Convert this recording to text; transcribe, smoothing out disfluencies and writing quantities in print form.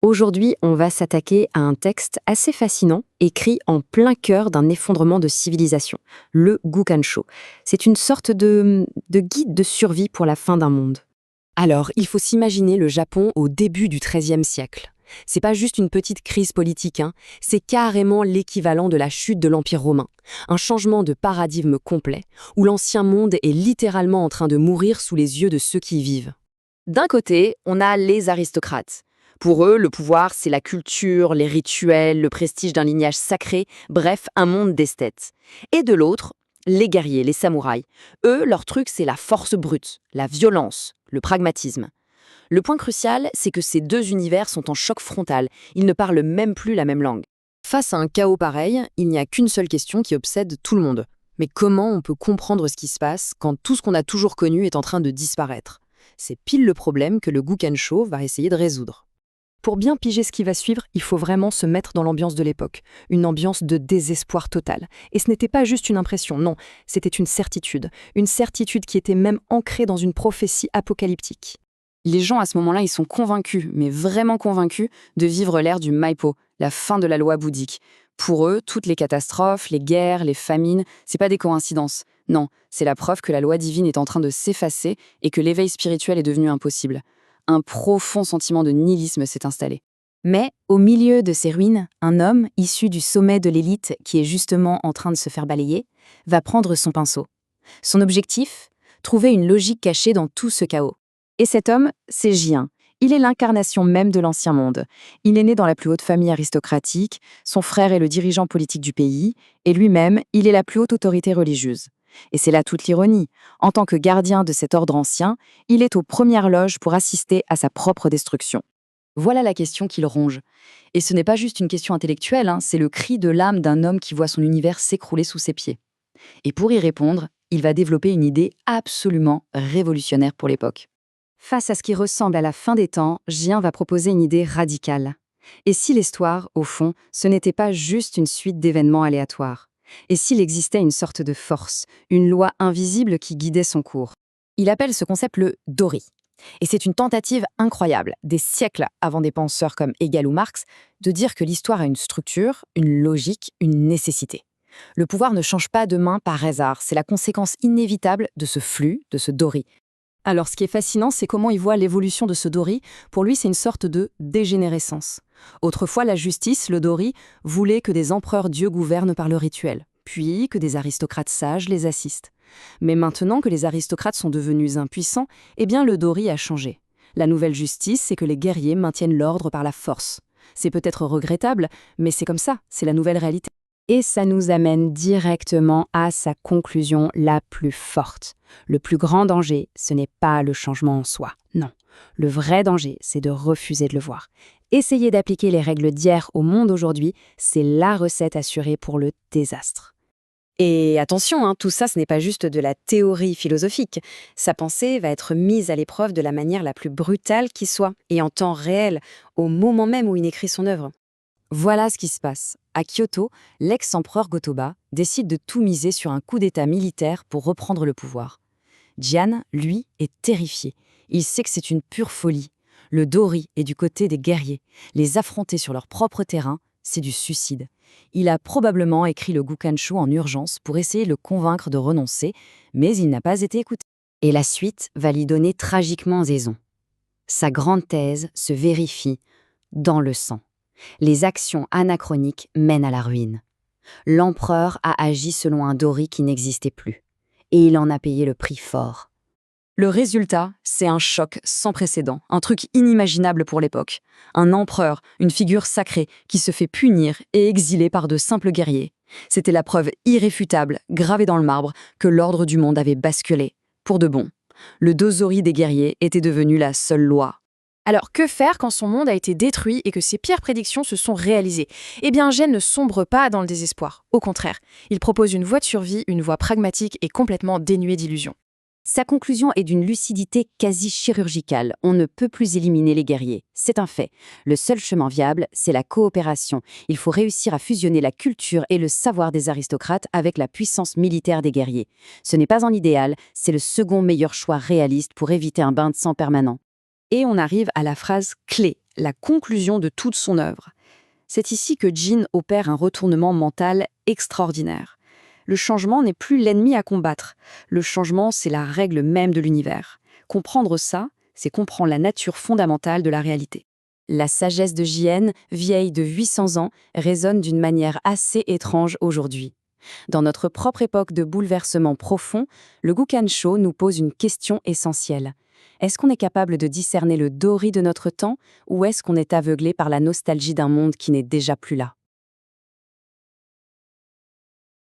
Aujourd'hui, on va s'attaquer à un texte assez fascinant, écrit en plein cœur d'un effondrement de civilisation, le Gukansho. C'est une sorte de guide de survie pour la fin d'un monde. Alors, il faut s'imaginer le Japon au début du XIIIe siècle. C'est pas juste une petite crise politique, c'est carrément l'équivalent de la chute de l'Empire romain. Un changement de paradigme complet, où l'ancien monde est littéralement en train de mourir sous les yeux de ceux qui y vivent. D'un côté, on a les aristocrates. Pour eux, le pouvoir, c'est la culture, les rituels, le prestige d'un lignage sacré, bref, un monde d'esthètes. Et de l'autre, les guerriers, les samouraïs. Eux, leur truc, c'est la force brute, la violence, le pragmatisme. Le point crucial, c'est que ces deux univers sont en choc frontal, ils ne parlent même plus la même langue. Face à un chaos pareil, il n'y a qu'une seule question qui obsède tout le monde. Mais comment on peut comprendre ce qui se passe quand tout ce qu'on a toujours connu est en train de disparaître? C'est pile le problème que le Gukansho va essayer de résoudre. Pour bien piger ce qui va suivre, il faut vraiment se mettre dans l'ambiance de l'époque, une ambiance de désespoir total. Et ce n'était pas juste une impression, non, c'était une certitude qui était même ancrée dans une prophétie apocalyptique. Les gens à ce moment-là, ils sont convaincus, mais vraiment convaincus, de vivre l'ère du Maipo, la fin de la loi bouddhique. Pour eux, toutes les catastrophes, les guerres, les famines, c'est pas des coïncidences. Non, c'est la preuve que la loi divine est en train de s'effacer et que l'éveil spirituel est devenu impossible. Un profond sentiment de nihilisme s'est installé. Mais, au milieu de ces ruines, un homme, issu du sommet de l'élite qui est justement en train de se faire balayer, va prendre son pinceau. Son objectif? Trouver une logique cachée dans tout ce chaos. Et cet homme, c'est Jien. Il est l'incarnation même de l'ancien monde. Il est né dans la plus haute famille aristocratique, son frère est le dirigeant politique du pays, et lui-même, il est la plus haute autorité religieuse. Et c'est là toute l'ironie. En tant que gardien de cet ordre ancien, il est aux premières loges pour assister à sa propre destruction. Voilà la question qu'il ronge. Et ce n'est pas juste une question intellectuelle, c'est le cri de l'âme d'un homme qui voit son univers s'écrouler sous ses pieds. Et pour y répondre, il va développer une idée absolument révolutionnaire pour l'époque. Face à ce qui ressemble à la fin des temps, Jien va proposer une idée radicale. Et si l'histoire, au fond, ce n'était pas juste une suite d'événements aléatoires? Et s'il existait une sorte de force, une loi invisible qui guidait son cours? Il appelle ce concept le Dori. Et c'est une tentative incroyable, des siècles avant des penseurs comme Hegel ou Marx, de dire que l'histoire a une structure, une logique, une nécessité. Le pouvoir ne change pas de main par hasard, c'est la conséquence inévitable de ce flux, de ce Dori. Alors ce qui est fascinant, c'est comment il voit l'évolution de ce Dori. Pour lui, c'est une sorte de dégénérescence. Autrefois, la justice, le Dori, voulait que des empereurs-dieux gouvernent par le rituel, puis que des aristocrates sages les assistent. Mais maintenant que les aristocrates sont devenus impuissants, eh bien le Dori a changé. La nouvelle justice, c'est que les guerriers maintiennent l'ordre par la force. C'est peut-être regrettable, mais c'est comme ça, c'est la nouvelle réalité. Et ça nous amène directement à sa conclusion la plus forte. Le plus grand danger, ce n'est pas le changement en soi, non. Le vrai danger, c'est de refuser de le voir. Essayer d'appliquer les règles d'hier au monde aujourd'hui, c'est la recette assurée pour le désastre. Et attention, tout ça, ce n'est pas juste de la théorie philosophique. Sa pensée va être mise à l'épreuve de la manière la plus brutale qui soit, et en temps réel, au moment même où il écrit son œuvre. Voilà ce qui se passe. À Kyoto, l'ex-empereur Go-Toba décide de tout miser sur un coup d'État militaire pour reprendre le pouvoir. Jian, lui, est terrifié. Il sait que c'est une pure folie. Le Dori est du côté des guerriers. Les affronter sur leur propre terrain, c'est du suicide. Il a probablement écrit le Gukansho en urgence pour essayer de le convaincre de renoncer, mais il n'a pas été écouté. Et la suite va lui donner tragiquement raison. Sa grande thèse se vérifie dans le sang. Les actions anachroniques mènent à la ruine. L'empereur a agi selon un Dori qui n'existait plus. Et il en a payé le prix fort. Le résultat, c'est un choc sans précédent, un truc inimaginable pour l'époque. Un empereur, une figure sacrée, qui se fait punir et exiler par de simples guerriers. C'était la preuve irréfutable, gravée dans le marbre, que l'ordre du monde avait basculé, pour de bon. Le Dozori des guerriers était devenu la seule loi. Alors, que faire quand son monde a été détruit et que ses pires prédictions se sont réalisées? Eh bien, Jien ne sombre pas dans le désespoir. Au contraire, il propose une voie de survie, une voie pragmatique et complètement dénuée d'illusions. Sa conclusion est d'une lucidité quasi chirurgicale. On ne peut plus éliminer les guerriers. C'est un fait. Le seul chemin viable, c'est la coopération. Il faut réussir à fusionner la culture et le savoir des aristocrates avec la puissance militaire des guerriers. Ce n'est pas un idéal, c'est le second meilleur choix réaliste pour éviter un bain de sang permanent. Et on arrive à la phrase clé, la conclusion de toute son œuvre. C'est ici que Jin opère un retournement mental extraordinaire. Le changement n'est plus l'ennemi à combattre. Le changement, c'est la règle même de l'univers. Comprendre ça, c'est comprendre la nature fondamentale de la réalité. La sagesse de Jien, vieille de 800 ans, résonne d'une manière assez étrange aujourd'hui. Dans notre propre époque de bouleversement profond, le Gukansho nous pose une question essentielle. Est-ce qu'on est capable de discerner le Dori de notre temps, ou est-ce qu'on est aveuglé par la nostalgie d'un monde qui n'est déjà plus là ?